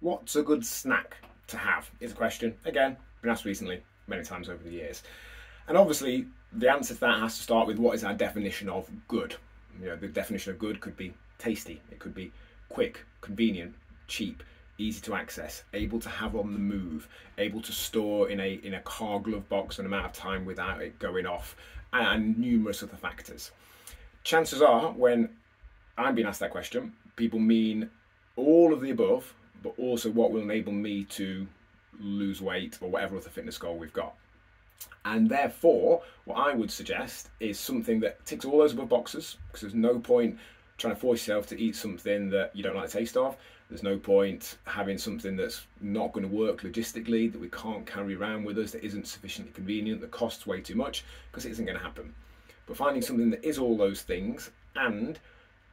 What's a good snack to have is a question, again, been asked recently, many times over the years. And obviously, the answer to that has to start with what is our definition of good. You know, the definition of good could be tasty, it could be quick, convenient, cheap, easy to access, able to have on the move, able to store in a car glove box an amount of time without it going off, and numerous other factors. Chances are, when I'm being asked that question, people mean all of the above, but also what will enable me to lose weight or whatever other fitness goal we've got. And therefore, what I would suggest is something that ticks all those above boxes, because there's no point trying to force yourself to eat something that you don't like the taste of. There's no point having something that's not going to work logistically, that we can't carry around with us, that isn't sufficiently convenient, that costs way too much, because it isn't going to happen. But finding something that is all those things and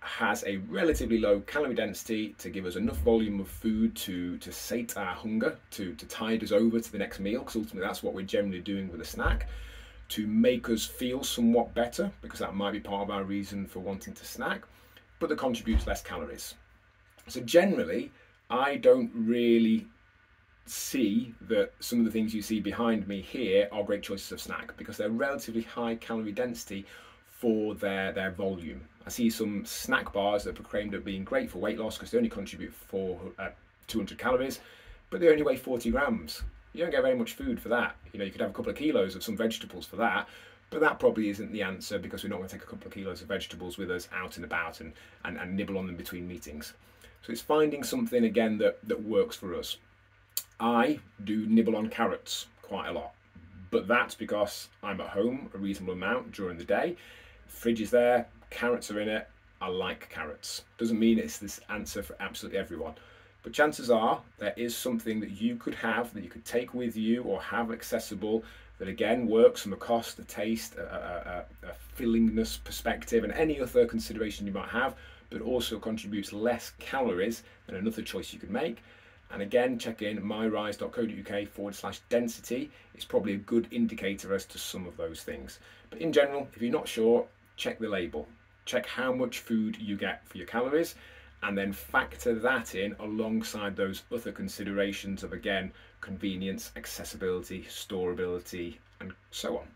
has a relatively low calorie density to give us enough volume of food to sate our hunger, to tide us over to the next meal, because ultimately that's what we're generally doing with a snack, to make us feel somewhat better, because that might be part of our reason for wanting to snack, but that contributes less calories. So generally, I don't really see that some of the things you see behind me here are great choices of snack, because they're relatively high calorie density for their volume. I see some snack bars that are proclaimed as being great for weight loss because they only contribute 200 calories, but they only weigh 40 grams. You don't get very much food for that. You know, you could have a couple of kilos of some vegetables for that, but that probably isn't the answer, because we're not going to take a couple of kilos of vegetables with us out and about and nibble on them between meetings. So it's finding something, again, that works for us. I do nibble on carrots quite a lot, but that's because I'm at home a reasonable amount during the day. Fridge is there, carrots are in it, I like carrots. Doesn't mean it's this answer for absolutely everyone, but chances are there is something that you could have, that you could take with you or have accessible, that again works from a cost, a taste, a fillingness perspective, and any other consideration you might have, but also contributes less calories than another choice you could make. And again, check in myrise.co.uk/density. It's probably a good indicator as to some of those things. But in general, if you're not sure, check the label. Check how much food you get for your calories, and then factor that in alongside those other considerations of, again, convenience, accessibility, storability, and so on.